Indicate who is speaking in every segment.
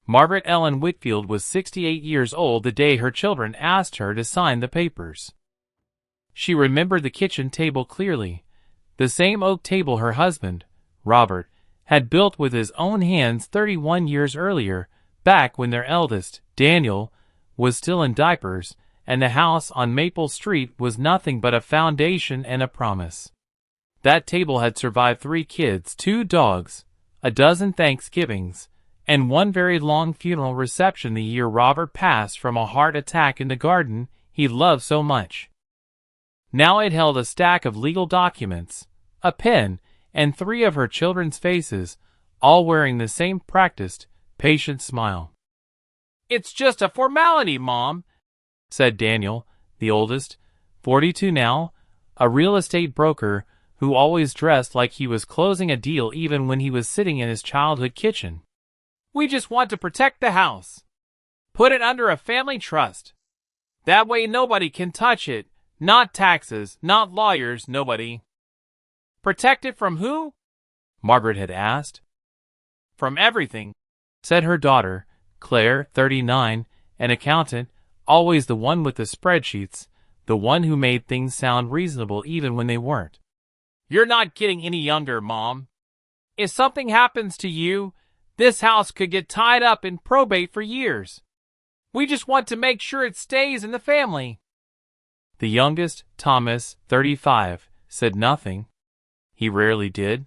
Speaker 1: Margaret Ellen Whitfield was 68 years old the day her children asked her to sign the papers. She remembered the kitchen table clearly, the same oak table her husband, Robert, had built with his own hands 31 years earlier, back when their eldest, Daniel, was still in diapers, and the house on Maple Street was nothing but a foundation and a promise. That table had survived 3 kids, 2 dogs, a dozen Thanksgivings, and 1 very long funeral reception the year Robert passed from a heart attack in the garden he loved so much. Now it held a stack of legal documents, a pen, and 3 of her children's faces, all wearing the same practiced, patient smile. "It's just a formality, Mom," said Daniel, the oldest, 42 now, a real estate broker who always dressed like he was closing a deal even when he was sitting in his childhood kitchen. "We just want to protect the house. Put it under a family trust. That way nobody can touch it, not taxes, not lawyers, nobody." "Protect it from who?" Margaret had asked. "From everything," said her daughter, Claire, 39, an accountant, always the one with the spreadsheets, the one who made things sound reasonable even when they weren't. "You're not getting any younger, Mom. If something happens to you, this house could get tied up in probate for years. We just want to make sure it stays in the family." The youngest, Thomas, 35, said nothing. He rarely did.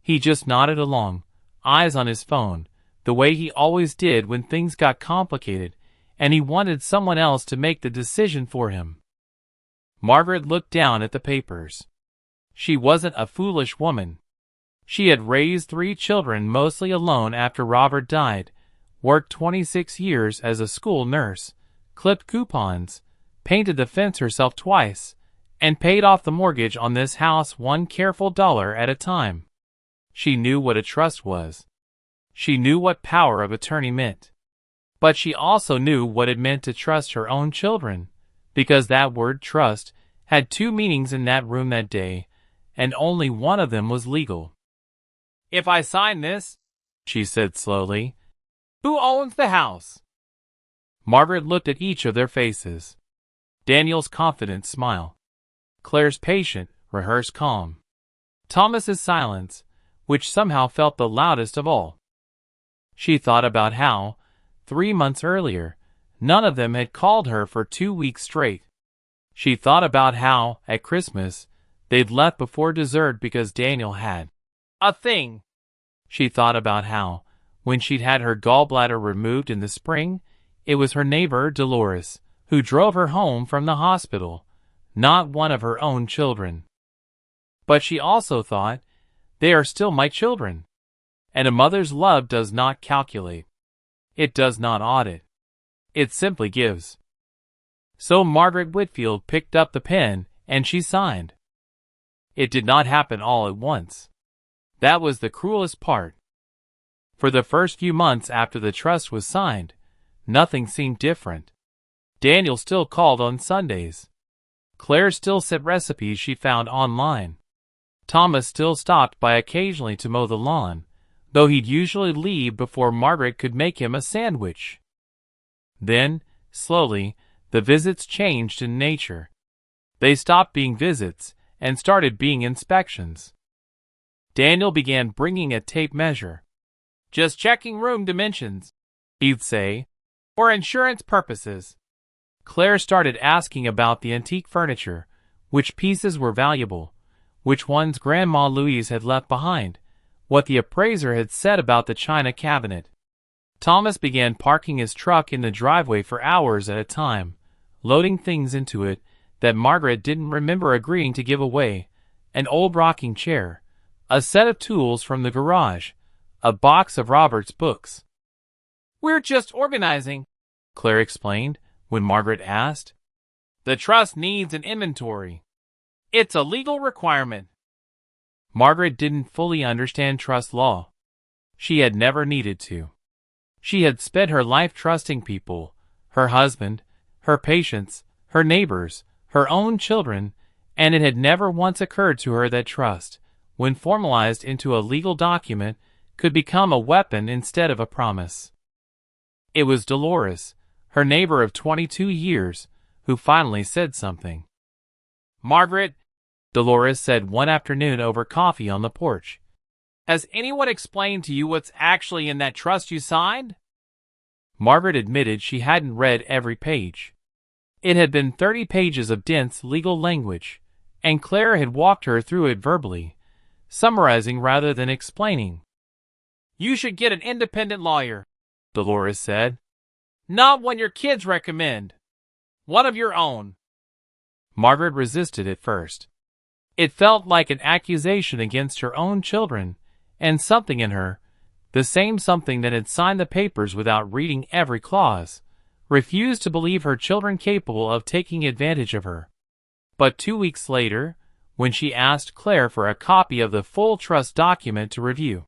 Speaker 1: He just nodded along, eyes on his phone, the way he always did when things got complicated, and he wanted someone else to make the decision for him. Margaret looked down at the papers. She wasn't a foolish woman. She had raised 3 children mostly alone after Robert died, worked 26 years as a school nurse, clipped coupons, painted the fence herself twice, and paid off the mortgage on this house 1 careful dollar at a time. She knew what a trust was. She knew what power of attorney meant. But she also knew what it meant to trust her own children, because that word trust had 2 meanings in that room that day, and only one of them was legal. "If I sign this," she said slowly, "who owns the house?" Margaret looked at each of their faces. Daniel's confident smile. Claire's patient, rehearsed calm. Thomas's silence, which somehow felt the loudest of all. She thought about how, 3 months earlier, none of them had called her for 2 weeks straight. She thought about how, at Christmas, they'd left before dessert because Daniel had a thing. She thought about how, when she'd had her gallbladder removed in the spring, it was her neighbor, Dolores, who drove her home from the hospital, not one of her own children. But she also thought, they are still my children. And a mother's love does not calculate. It does not audit. It simply gives. So Margaret Whitfield picked up the pen, and she signed. It did not happen all at once. That was the cruelest part. For the first few months after the trust was signed, nothing seemed different. Daniel still called on Sundays. Claire still set recipes she found online. Thomas still stopped by occasionally to mow the lawn, though he'd usually leave before Margaret could make him a sandwich. Then, slowly, the visits changed in nature. They stopped being visits and started being inspections. Daniel began bringing a tape measure. "Just checking room dimensions," he'd say, "for insurance purposes." Claire started asking about the antique furniture, which pieces were valuable, which ones Grandma Louise had left behind, what the appraiser had said about the china cabinet. Thomas began parking his truck in the driveway for hours at a time, loading things into it that Margaret didn't remember agreeing to give away: an old rocking chair, a set of tools from the garage, a box of Robert's books. "We're just organizing," Claire explained when Margaret asked. "The trust needs an inventory. It's a legal requirement." Margaret didn't fully understand trust law. She had never needed to. She had spent her life trusting people, her husband, her patients, her neighbors, her own children, and it had never once occurred to her that trust, when formalized into a legal document, could become a weapon instead of a promise. It was Dolores, her neighbor of 22 years, who finally said something. "Margaret," Dolores said one afternoon over coffee on the porch, "has anyone explained to you what's actually in that trust you signed?" Margaret admitted she hadn't read every page. It had been 30 pages of dense legal language, and Claire had walked her through it verbally, summarizing rather than explaining. "You should get an independent lawyer," Dolores said. "Not one your kids recommend. One of your own." Margaret resisted at first. It felt like an accusation against her own children, and something in her, the same something that had signed the papers without reading every clause, refused to believe her children capable of taking advantage of her. But 2 weeks later, when she asked Claire for a copy of the full trust document to review,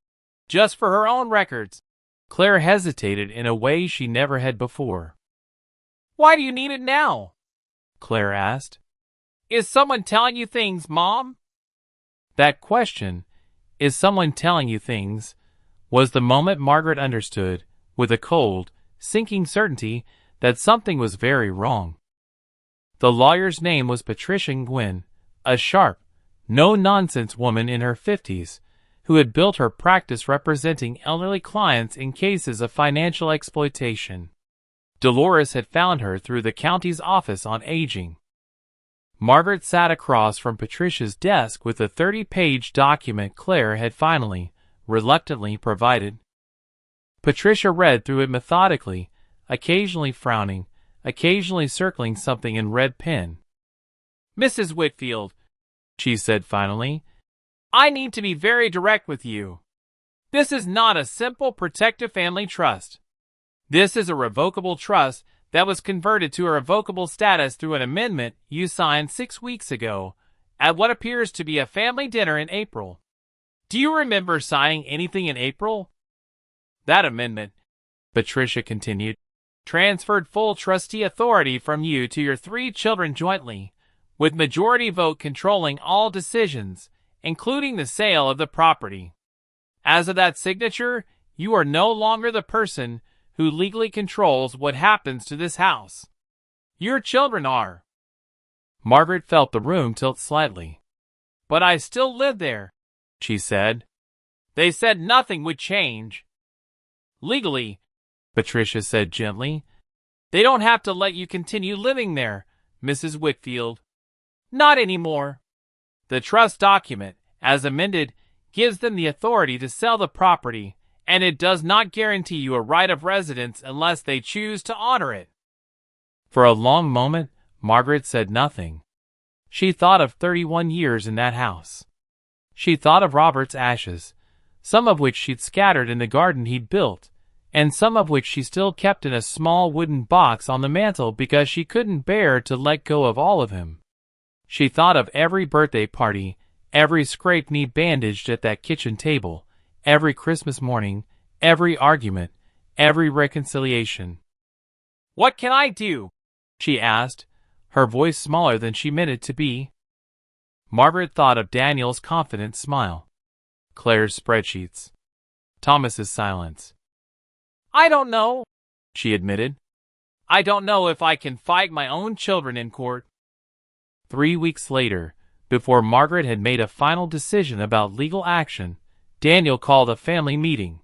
Speaker 1: just for her own records, Claire hesitated in a way she never had before. "Why do you need it now?" Claire asked. "Is someone telling you things, Mom?" That question, "Is someone telling you things?" was the moment Margaret understood, with a cold, sinking certainty, that something was very wrong. The lawyer's name was Patricia Gwynn, a sharp, no-nonsense woman in her 50s, who had built her practice representing elderly clients in cases of financial exploitation. Dolores had found her through the county's Office on Aging. Margaret sat across from Patricia's desk with the 30-page document Claire had finally, reluctantly provided. Patricia read through it methodically, occasionally frowning, occasionally circling something in red pen. "Mrs. Whitfield," she said finally, "I need to be very direct with you. This is not a simple protective family trust. This is a revocable trust that was converted to a revocable status through an amendment you signed 6 weeks ago at what appears to be a family dinner in April. Do you remember signing anything in April? That amendment," Patricia continued, "transferred full trustee authority from you to your 3 children jointly, with majority vote controlling all decisions, including the sale of the property. As of that signature, you are no longer the person who legally controls what happens to this house. Your children are." Margaret felt the room tilt slightly. "But I still live there," she said. "They said nothing would change." "Legally," Patricia said gently, "they don't have to let you continue living there, Mrs. Whitfield. Not anymore. The trust document, as amended, gives them the authority to sell the property, and it does not guarantee you a right of residence unless they choose to honor it." For a long moment, Margaret said nothing. She thought of 31 years in that house. She thought of Robert's ashes, some of which she'd scattered in the garden he'd built, and some of which she still kept in a small wooden box on the mantel because she couldn't bear to let go of all of him. She thought of every birthday party, every scraped knee bandaged at that kitchen table, every Christmas morning, every argument, every reconciliation. "What can I do?" she asked, her voice smaller than she meant it to be. Margaret thought of Daniel's confident smile, Claire's spreadsheets, Thomas's silence. "I don't know," she admitted. "I don't know if I can fight my own children in court." 3 weeks later, before Margaret had made a final decision about legal action, Daniel called a family meeting.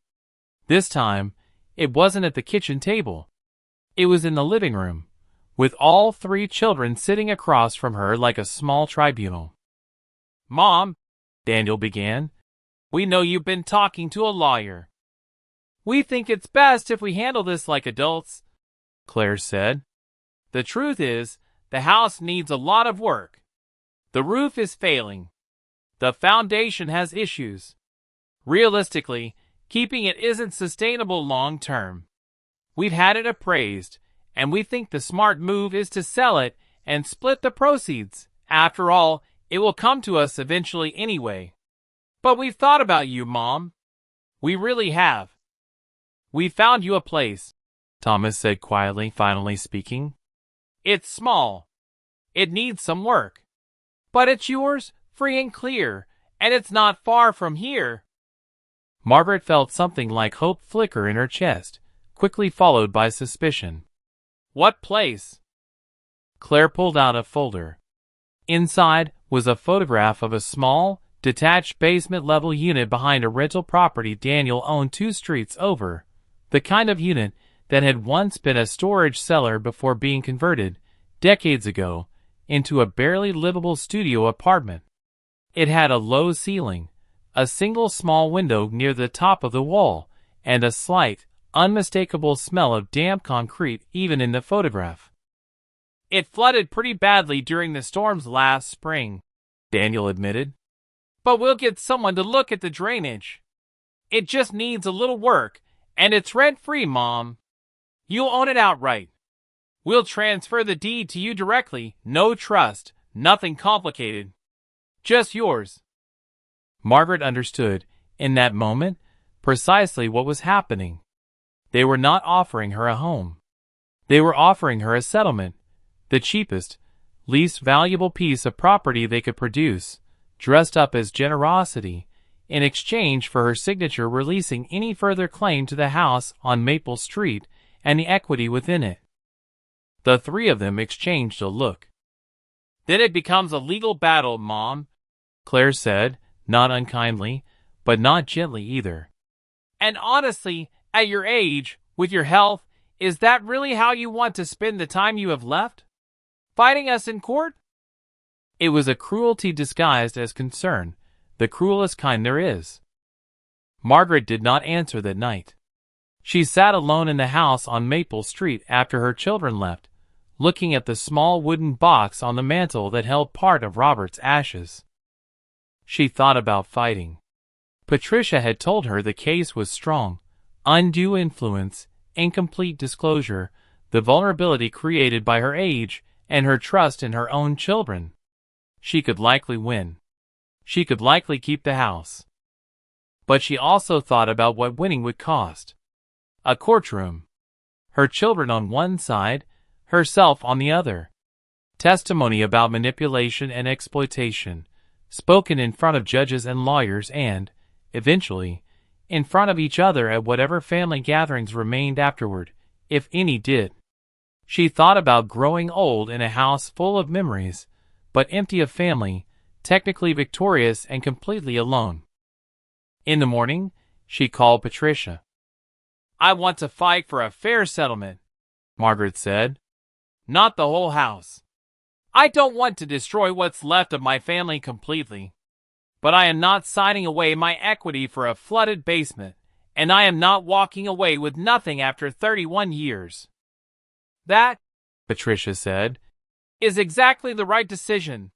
Speaker 1: This time, it wasn't at the kitchen table. It was in the living room, with all 3 children sitting across from her like a small tribunal. "Mom," Daniel began, "we know you've been talking to a lawyer. We think it's best if we handle this like adults," Claire said. "The truth is, the house needs a lot of work. The roof is failing. The foundation has issues. Realistically, keeping it isn't sustainable long term. We've had it appraised, and we think the smart move is to sell it and split the proceeds. After all, it will come to us eventually anyway. But we've thought about you, Mom. We really have. We found you a place," Thomas said quietly, finally speaking. "It's small. It needs some work. But it's yours, free and clear, and it's not far from here." Margaret felt something like hope flicker in her chest, quickly followed by suspicion. "What place?" Claire pulled out a folder. Inside was a photograph of a small, detached basement-level unit behind a rental property Daniel owned 2 streets over, the kind of unit that had once been a storage cellar before being converted, decades ago, into a barely livable studio apartment. It had a low ceiling, a single small window near the top of the wall, and a slight, unmistakable smell of damp concrete even in the photograph. "It flooded pretty badly during the storms last spring," Daniel admitted. "But we'll get someone to look at the drainage. It just needs a little work, and it's rent-free, Mom. You'll own it outright. We'll transfer the deed to you directly, no trust, nothing complicated. Just yours." Margaret understood, in that moment, precisely what was happening. They were not offering her a home. They were offering her a settlement, the cheapest, least valuable piece of property they could produce, dressed up as generosity, in exchange for her signature releasing any further claim to the house on Maple Street and the equity within it. The 3 of them exchanged a look. "Then it becomes a legal battle, Mom," Claire said, not unkindly, but not gently either. "And honestly, at your age, with your health, is that really how you want to spend the time you have left? Fighting us in court?" It was a cruelty disguised as concern, the cruelest kind there is. Margaret did not answer that night. She sat alone in the house on Maple Street after her children left, looking at the small wooden box on the mantel that held part of Robert's ashes. She thought about fighting. Patricia had told her the case was strong. Undue influence, incomplete disclosure, the vulnerability created by her age, and her trust in her own children. She could likely win. She could likely keep the house. But she also thought about what winning would cost. A courtroom. Her children on one side, herself on the other. Testimony about manipulation and exploitation, spoken in front of judges and lawyers and, eventually, in front of each other at whatever family gatherings remained afterward, if any did. She thought about growing old in a house full of memories, but empty of family, technically victorious and completely alone. In the morning, she called Patricia. "I want to fight for a fair settlement," Margaret said. "Not the whole house. I don't want to destroy what's left of my family completely. But I am not signing away my equity for a flooded basement, and I am not walking away with nothing after 31 years. That," Patricia said, "is exactly the right decision."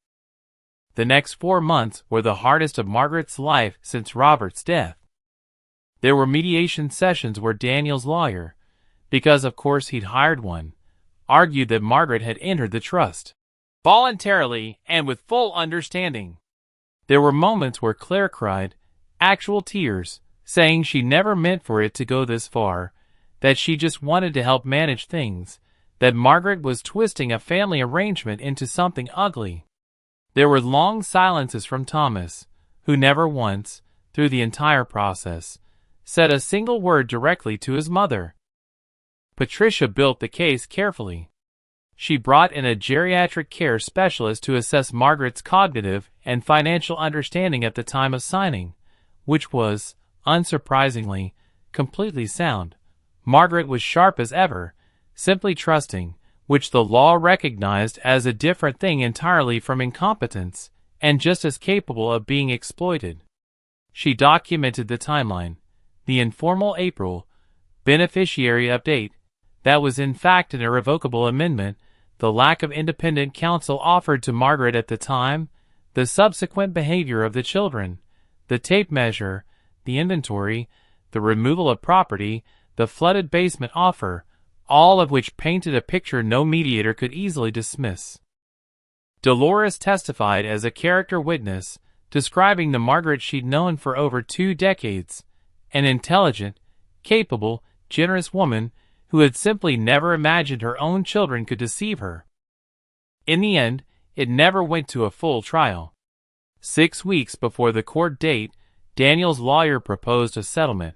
Speaker 1: The next 4 months were the hardest of Margaret's life since Robert's death. There were mediation sessions where Daniel's lawyer, because of course he'd hired one, argued that Margaret had entered the trust voluntarily and with full understanding. There were moments where Claire cried, actual tears, saying she never meant for it to go this far, that she just wanted to help manage things, that Margaret was twisting a family arrangement into something ugly. There were long silences from Thomas, who never once, through the entire process, said a single word directly to his mother. Patricia built the case carefully. She brought in a geriatric care specialist to assess Margaret's cognitive and financial understanding at the time of signing, which was, unsurprisingly, completely sound. Margaret was sharp as ever, simply trusting, which the law recognized as a different thing entirely from incompetence, and just as capable of being exploited. She documented the timeline, the informal April beneficiary update, that was in fact an irrevocable amendment, the lack of independent counsel offered to Margaret at the time, the subsequent behavior of the children, the tape measure, the inventory, the removal of property, the flooded basement offer, all of which painted a picture no mediator could easily dismiss. Dolores testified as a character witness, describing the Margaret she'd known for over 2 decades, an intelligent, capable, generous woman who had simply never imagined her own children could deceive her. In the end, it never went to a full trial. 6 weeks before the court date, Daniel's lawyer proposed a settlement.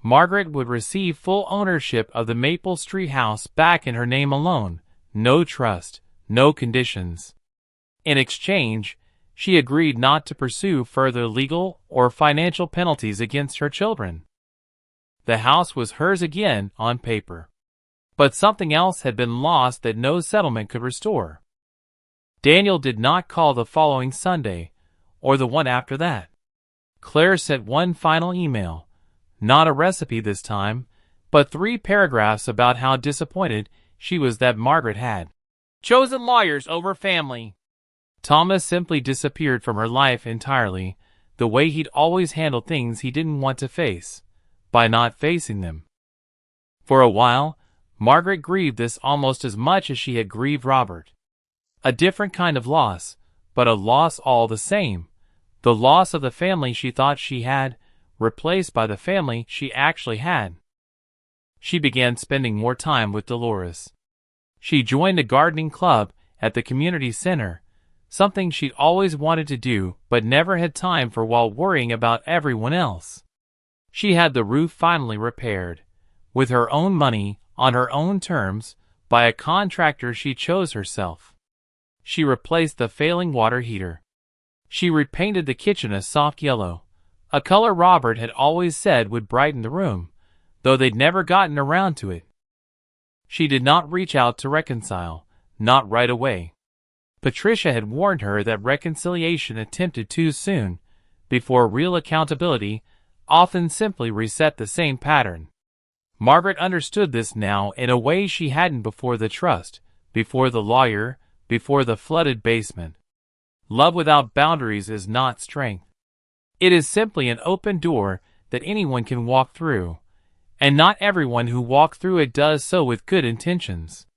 Speaker 1: Margaret would receive full ownership of the Maple Street house back in her name alone, no trust, no conditions. In exchange, she agreed not to pursue further legal or financial penalties against her children. The house was hers again on paper. But something else had been lost that no settlement could restore. Daniel did not call the following Sunday, or the one after that. Claire sent one final email, not a recipe this time, but 3 paragraphs about how disappointed she was that Margaret had chosen lawyers over family. Thomas simply disappeared from her life entirely, the way he'd always handled things he didn't want to face, by not facing them. For a while, Margaret grieved this almost as much as she had grieved Robert. A different kind of loss, but a loss all the same. The loss of the family she thought she had, replaced by the family she actually had. She began spending more time with Dolores. She joined a gardening club at the community center, something she'd always wanted to do but never had time for while worrying about everyone else. She had the roof finally repaired, with her own money, on her own terms, by a contractor she chose herself. She replaced the failing water heater. She repainted the kitchen a soft yellow, a color Robert had always said would brighten the room, though they'd never gotten around to it. She did not reach out to reconcile, not right away. Patricia had warned her that reconciliation attempted too soon, before real accountability, often simply reset the same pattern. Margaret understood this now in a way she hadn't before the trust, before the lawyer, before the flooded basement. Love without boundaries is not strength. It is simply an open door that anyone can walk through, and not everyone who walks through it does so with good intentions.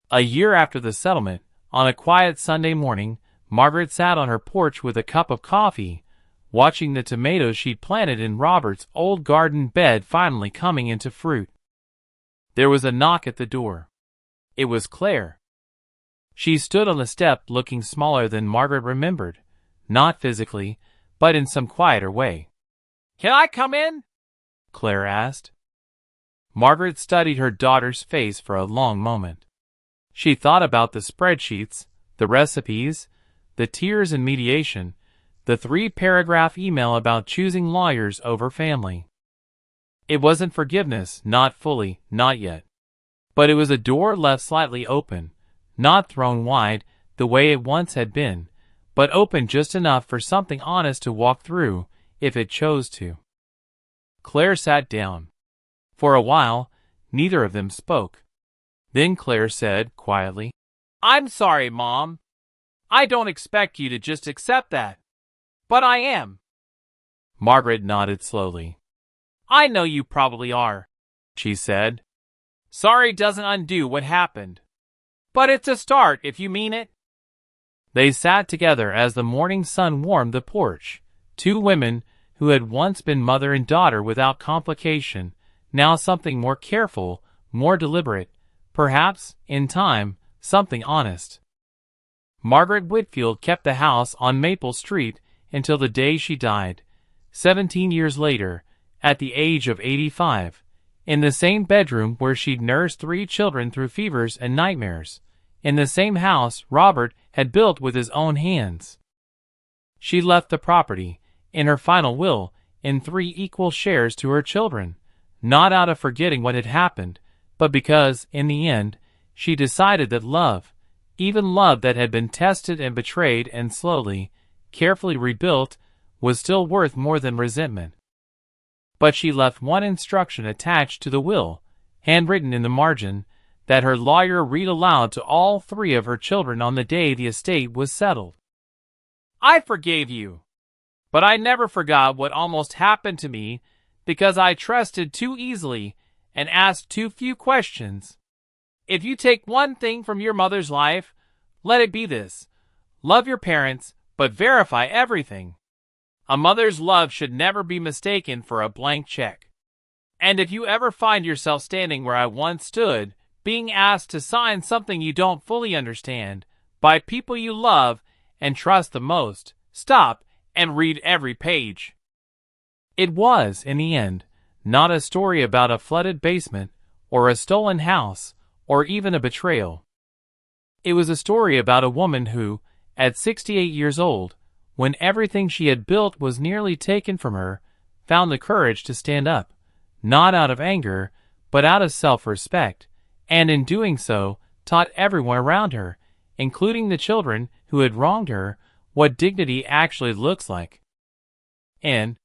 Speaker 1: A year after the settlement, on a quiet Sunday morning, Margaret sat on her porch with a cup of coffee, watching the tomatoes she'd planted in Robert's old garden bed finally coming into fruit. There was a knock at the door. It was Claire. She stood on the step looking smaller than Margaret remembered, not physically, but in some quieter way. "Can I come in?" Claire asked. Margaret studied her daughter's face for a long moment. She thought about the spreadsheets, the recipes, the tears and mediation, the 3-paragraph email about choosing lawyers over family. It wasn't forgiveness, not fully, not yet. But it was a door left slightly open, not thrown wide the way it once had been, but open just enough for something honest to walk through, if it chose to. Claire sat down. For a while, neither of them spoke. Then Claire said, quietly, "I'm sorry, Mom. I don't expect you to just accept that. But I am." Margaret nodded slowly. "I know you probably are," she said. "Sorry doesn't undo what happened. But it's a start if you mean it." They sat together as the morning sun warmed the porch, 2 women who had once been mother and daughter without complication, now something more careful, more deliberate, perhaps, in time, something honest. Margaret Whitfield kept the house on Maple Street until the day she died, 17 years later, at the age of 85, in the same bedroom where she'd nursed 3 children through fevers and nightmares, in the same house Robert had built with his own hands. She left the property, in her final will, in 3 equal shares to her children, not out of forgetting what had happened, but because, in the end, she decided that love, even love that had been tested and betrayed and slowly, carefully rebuilt, was still worth more than resentment. But she left one instruction attached to the will, handwritten in the margin, that her lawyer read aloud to all 3 of her children on the day the estate was settled. "I forgave you, but I never forgot what almost happened to me because I trusted too easily and asked too few questions. If you take one thing from your mother's life, let it be this: love your parents, but verify everything. A mother's love should never be mistaken for a blank check. And if you ever find yourself standing where I once stood, being asked to sign something you don't fully understand, by people you love and trust the most, stop and read every page." It was, in the end, not a story about a flooded basement, or a stolen house, or even a betrayal. It was a story about a woman who, at 68 years old, when everything she had built was nearly taken from her, found the courage to stand up, not out of anger, but out of self-respect, and in doing so, taught everyone around her, including the children who had wronged her, what dignity actually looks like. And,